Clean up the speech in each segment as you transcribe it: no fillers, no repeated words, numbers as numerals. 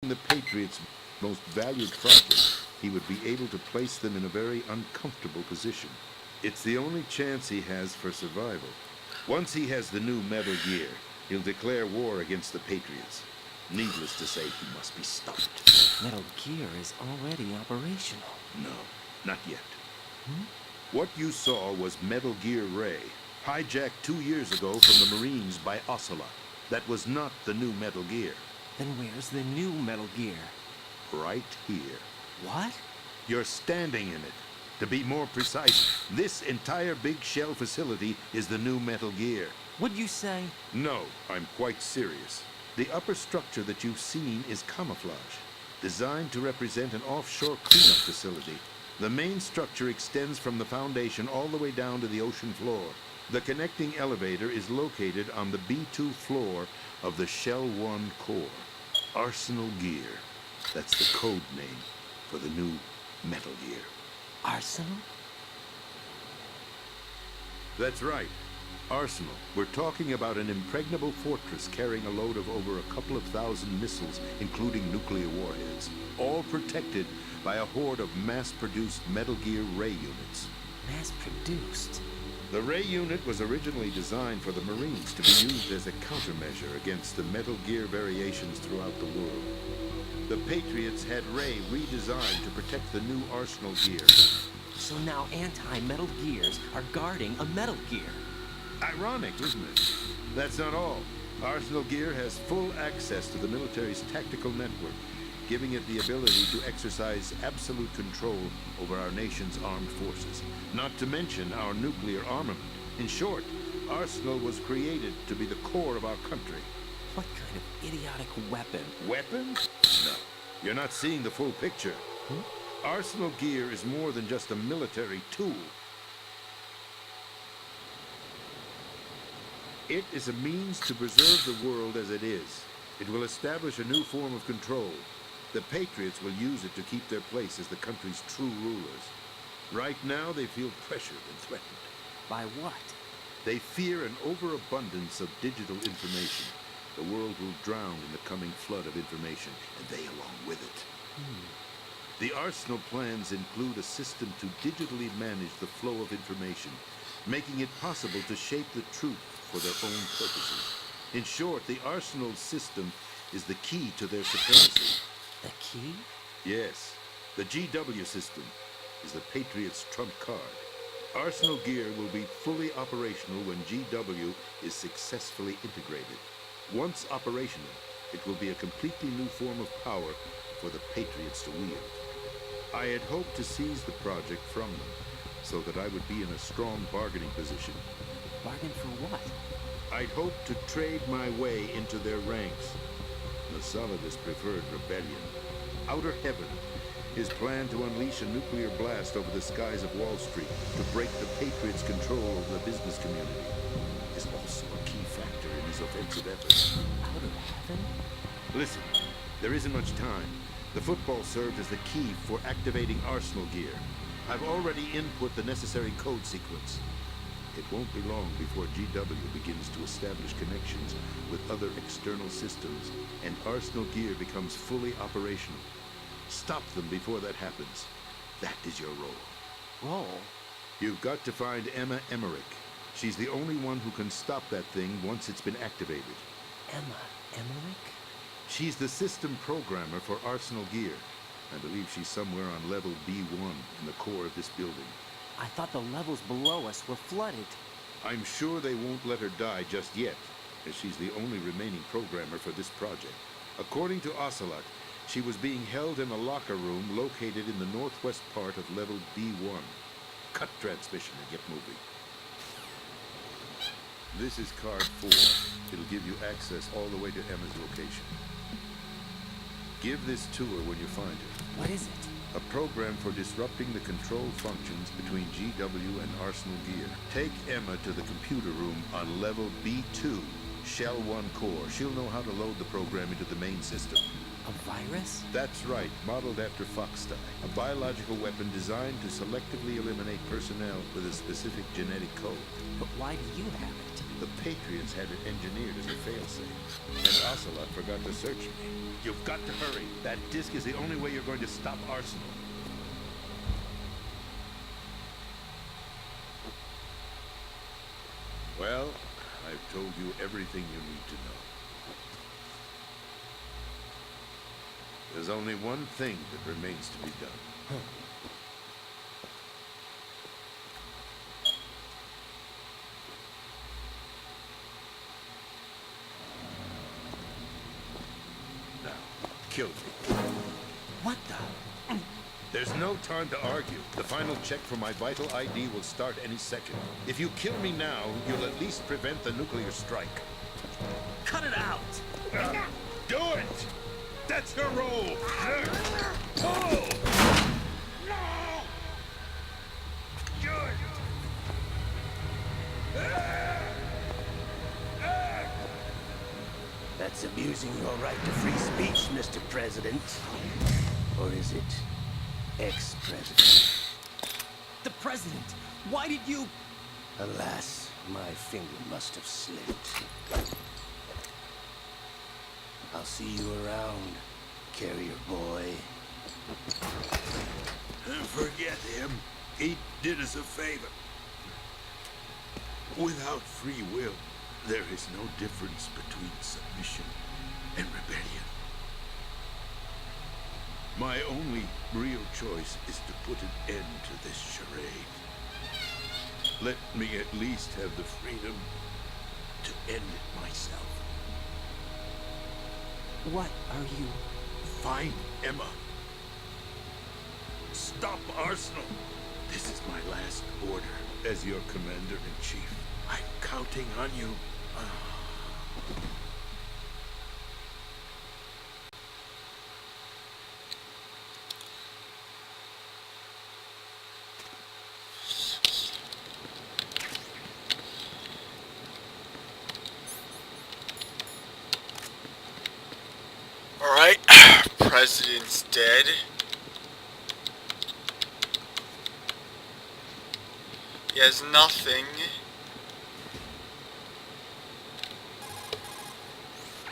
the Patriots' most valued project, he would be able to place them in a very uncomfortable position. It's the only chance he has for survival. Once he has the new Metal Gear, he'll declare war against the Patriots. Needless to say, he must be stopped. Metal Gear is already operational. No, not yet. Hmm? What you saw was Metal Gear Ray, hijacked 2 years ago from the Marines by Ocelot. That was not the new Metal Gear. Then where's the new Metal Gear? Right here. What? You're standing in it. To be more precise, this entire big shell facility is the new Metal Gear. What'd you say? No, I'm quite serious. The upper structure that you've seen is camouflage, designed to represent an offshore cleanup facility. The main structure extends from the foundation all the way down to the ocean floor. The connecting elevator is located on the B2 floor of the Shell 1 core. Arsenal Gear. That's the code name for the new Metal Gear. Arsenal? That's right. Arsenal. We're talking about an impregnable fortress carrying a load of over a couple of thousand missiles, including nuclear warheads, all protected by a horde of mass-produced Metal Gear Ray units. Mass-produced? The Ray unit was originally designed for the Marines to be used as a countermeasure against the Metal Gear variations throughout the world. The Patriots had Ray redesigned to protect the new Arsenal Gear. So now anti-Metal Gears are guarding a Metal Gear. Ironic, isn't it? That's not all. Arsenal Gear has full access to the military's tactical network, giving it the ability to exercise absolute control over our nation's armed forces, not to mention our nuclear armament. In short, Arsenal was created to be the core of our country. What kind of idiotic weapon? Weapon? No. You're not seeing the full picture. Arsenal Gear is more than just a military tool. It is a means to preserve the world as it is. It will establish a new form of control. The Patriots will use it to keep their place as the country's true rulers. Right now, they feel pressured and threatened. By what? They fear an overabundance of digital information. The world will drown in the coming flood of information, and they along with it. The Arsenal plans include a system to digitally manage the flow of information, making it possible to shape the truth for their own purposes. In short, the Arsenal system is the key to their supremacy. The key? Yes, the GW system is the Patriots' trump card. Arsenal Gear will be fully operational when GW is successfully integrated. Once operational, it will be a completely new form of power for the Patriots to wield. I had hoped to seize the project from them, so that I would be in a strong bargaining position. Bargain for what? I'd hoped to trade my way into their ranks. Nosalidas preferred rebellion. Outer Heaven, his plan to unleash a nuclear blast over the skies of Wall Street to break the Patriots' control over the business community, is also a key factor in his offensive efforts. Outer Heaven? Listen, there isn't much time. The football served as the key for activating Arsenal Gear. I've already input the necessary code sequence. It won't be long before GW begins to establish connections with other external systems, and Arsenal Gear becomes fully operational. Stop them before that happens. That is your role. Role? You've got to find Emma Emmerich. She's the only one who can stop that thing once it's been activated. Emma Emmerich? She's the system programmer for Arsenal Gear. I believe she's somewhere on level B1 in the core of this building. I thought the levels below us were flooded. I'm sure they won't let her die just yet, as she's the only remaining programmer for this project. According to Ocelot, she was being held in a locker room located in the northwest part of level B1. Cut transmission and get moving. This is card 4. It'll give you access all the way to Emma's location. Give this to her when you find her. What is it? A program for disrupting the control functions between GW and Arsenal Gear. Take Emma to the computer room on level B2, Shell 1 core. She'll know how to load the program into the main system. A virus? That's right, modeled after Foxdie, a biological weapon designed to selectively eliminate personnel with a specific genetic code. But why do you have it? The Patriots had it engineered as a failsafe, and Ocelot forgot to search me. You've got to hurry. That disc is the only way you're going to stop Arsenal. Well, I've told you everything you need to know. There's only one thing that remains to be done. Now, kill me. What the? There's no time to argue. The final check for my vital ID will start any second. If you kill me now, you'll at least prevent the nuclear strike. Cut it out! Do it! That's your role! Pull! No! Good! That's abusing your right to free speech, Mr. President. Or is it ex-president? The president! Why did you... Alas, my finger must have slipped. I'll see you around, carrier boy. Forget him. He did us a favor. Without free will, there is no difference between submission and rebellion. My only real choice is to put an end to this charade. Let me at least have the freedom to end it myself. What are you... Find Emma. Stop Arsenal. This is my last order as your commander-in-chief. I'm counting on you. Alright, President's dead. He has nothing.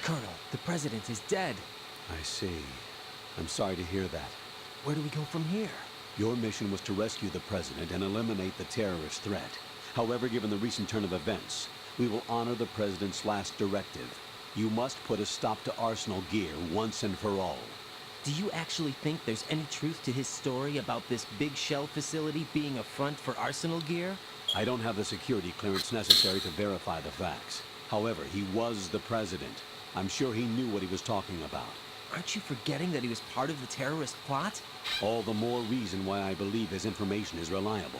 Colonel, the president is dead. I see. I'm sorry to hear that. Where do we go from here? Your mission was to rescue the president and eliminate the terrorist threat. However, given the recent turn of events, we will honor the president's last directive. You must put a stop to Arsenal Gear once and for all. Do you actually think there's any truth to his story about this big shell facility being a front for Arsenal Gear? I don't have the security clearance necessary to verify the facts. However, he was the president. I'm sure he knew what he was talking about. Aren't you forgetting that he was part of the terrorist plot? All the more reason why I believe his information is reliable.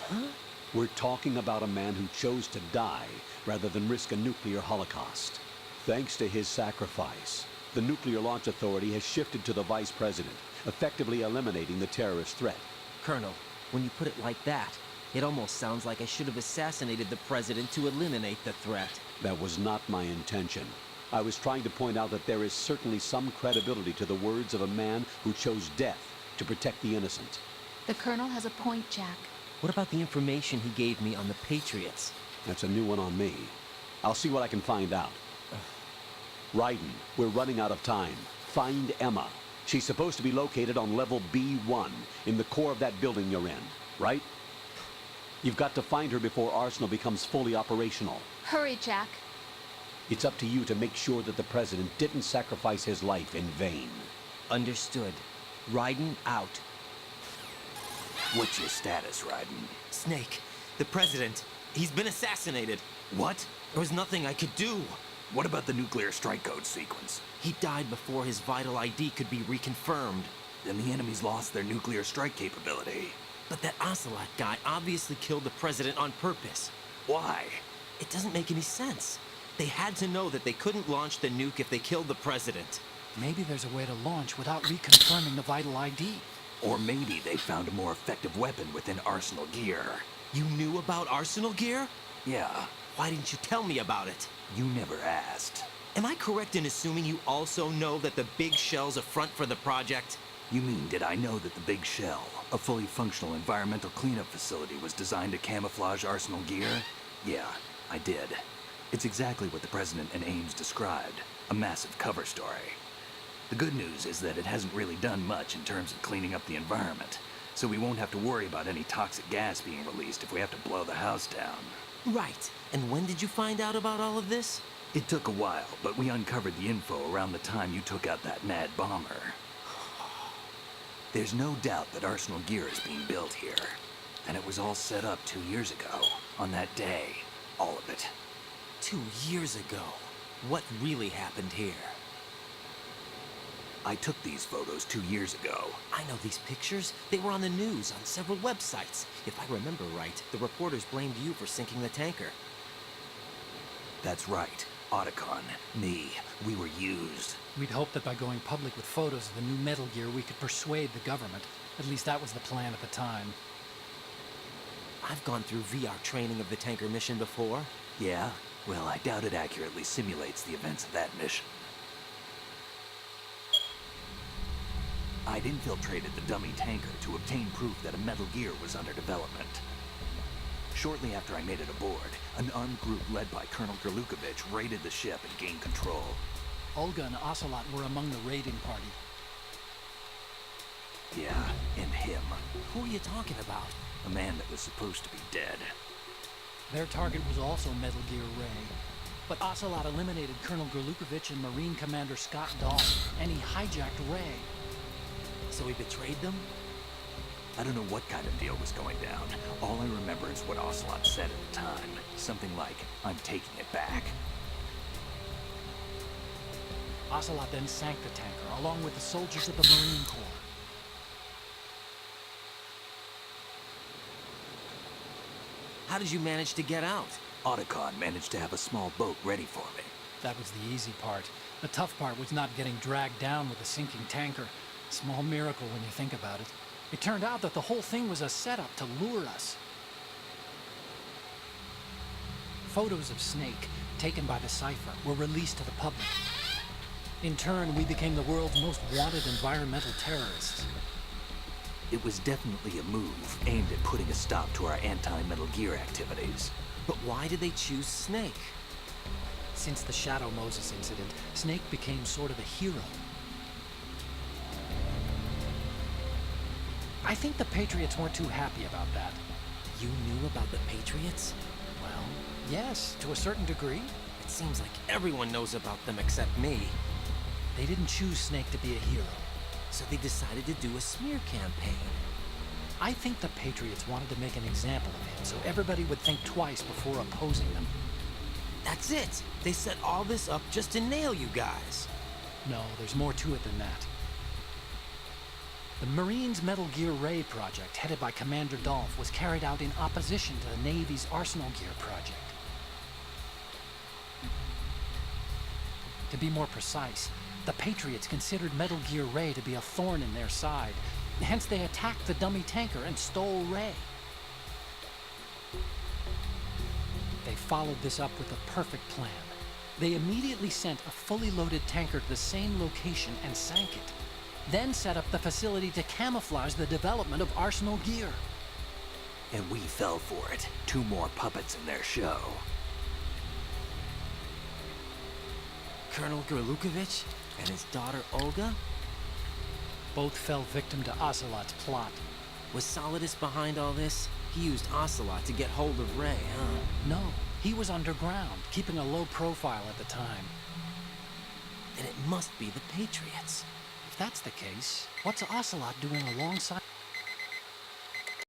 Huh? We're talking about a man who chose to die rather than risk a nuclear holocaust. Thanks to his sacrifice, the Nuclear Launch Authority has shifted to the vice president, effectively eliminating the terrorist threat. Colonel, when you put it like that, it almost sounds like I should have assassinated the president to eliminate the threat. That was not my intention. I was trying to point out that there is certainly some credibility to the words of a man who chose death to protect the innocent. The Colonel has a point, Jack. What about the information he gave me on the Patriots? That's a new one on me. I'll see what I can find out. Raiden, we're running out of time. Find Emma. She's supposed to be located on level B1, in the core of that building you're in, right? You've got to find her before Arsenal becomes fully operational. Hurry, Jack. It's up to you to make sure that the president didn't sacrifice his life in vain. Understood. Raiden out. What's your status, Raiden? Snake, the president, he's been assassinated. What? There was nothing I could do. What about the nuclear strike code sequence? He died before his vital ID could be reconfirmed. Then the enemy's lost their nuclear strike capability. But that Ocelot guy obviously killed the president on purpose. Why? It doesn't make any sense. They had to know that they couldn't launch the nuke if they killed the president. Maybe there's a way to launch without reconfirming the vital ID. Or maybe they found a more effective weapon within Arsenal Gear. You knew about Arsenal Gear? Yeah, Why didn't you tell me about it? you never asked. Am I correct in assuming you also know that the Big Shell's a front for the project? You mean, did I know that the Big Shell, a fully functional environmental cleanup facility, was designed to camouflage Arsenal gear? Yeah, I did. It's exactly what the President and Ames described, a massive cover story. The good news is that it hasn't really done much in terms of cleaning up the environment, so we won't have to worry about any toxic gas being released if we have to blow the house down. Right. And when did you find out about all of this? It took a while, but we uncovered the info around the time you took out that mad bomber. There's no doubt that Arsenal gear is being built here, and it was all set up 2 years ago, on that day, all of it. 2 years ago. What really happened here? I took these photos 2 years ago. I know these pictures. They were on the news, on several websites. If I remember right, the reporters blamed you for sinking the tanker. That's right. Otacon, me, we were used. We'd hoped that by going public with photos of the new Metal Gear, we could persuade the government. At least that was the plan at the time. I've gone through VR training of the tanker mission before. Yeah? Well, I doubt it accurately simulates the events of that mission. I'd infiltrated the dummy tanker to obtain proof that a Metal Gear was under development. Shortly after I made it aboard, an armed group led by Colonel Gerlukovich raided the ship and gained control. Olga and Ocelot were among the raiding party. Yeah, and him. Who are you talking about? A man that was supposed to be dead. Their target was also Metal Gear Ray. But Ocelot eliminated Colonel Gerlukovich and Marine Commander Scott Dahl, and he hijacked Ray. So he betrayed them? I don't know what kind of deal was going down. All I remember is what Ocelot said at the time. Something like, "I'm taking it back." Ocelot then sank the tanker, along with the soldiers of the Marine Corps. How did you manage to get out? Otacon managed to have a small boat ready for me. That was the easy part. The tough part was not getting dragged down with a sinking tanker. Small miracle when you think about it. It turned out that the whole thing was a setup to lure us. Photos of Snake, taken by the Cypher, were released to the public. In turn, we became the world's most wanted environmental terrorists. It was definitely a move aimed at putting a stop to our anti-Metal Gear activities. But why did they choose Snake? Since the Shadow Moses incident, Snake became sort of a hero. I think the Patriots weren't too happy about that. You knew about the Patriots? Well, yes, to a certain degree. It seems like everyone knows about them except me. They didn't choose Snake to be a hero. So they decided to do a smear campaign. I think the Patriots wanted to make an example of him so everybody would think twice before opposing them. That's it! They set all this up just to nail you guys. No, there's more to it than that. The Marines' Metal Gear Ray project, headed by Commander Dolph, was carried out in opposition to the Navy's Arsenal Gear project. To be more precise, the Patriots considered Metal Gear Ray to be a thorn in their side. Hence, they attacked the dummy tanker and stole Ray. They followed this up with a perfect plan. They immediately sent a fully loaded tanker to the same location and sank it. Then set up the facility to camouflage the development of Arsenal Gear. And we fell for it. 2 more puppets in their show. Colonel Gerlukovich and his daughter Olga? Both fell victim to Ocelot's plot. Was Solidus behind all this? He used Ocelot to get hold of Ray, huh? No, he was underground, keeping a low profile at the time. Then it must be the Patriots. If that's the case, what's Ocelot doing alongside?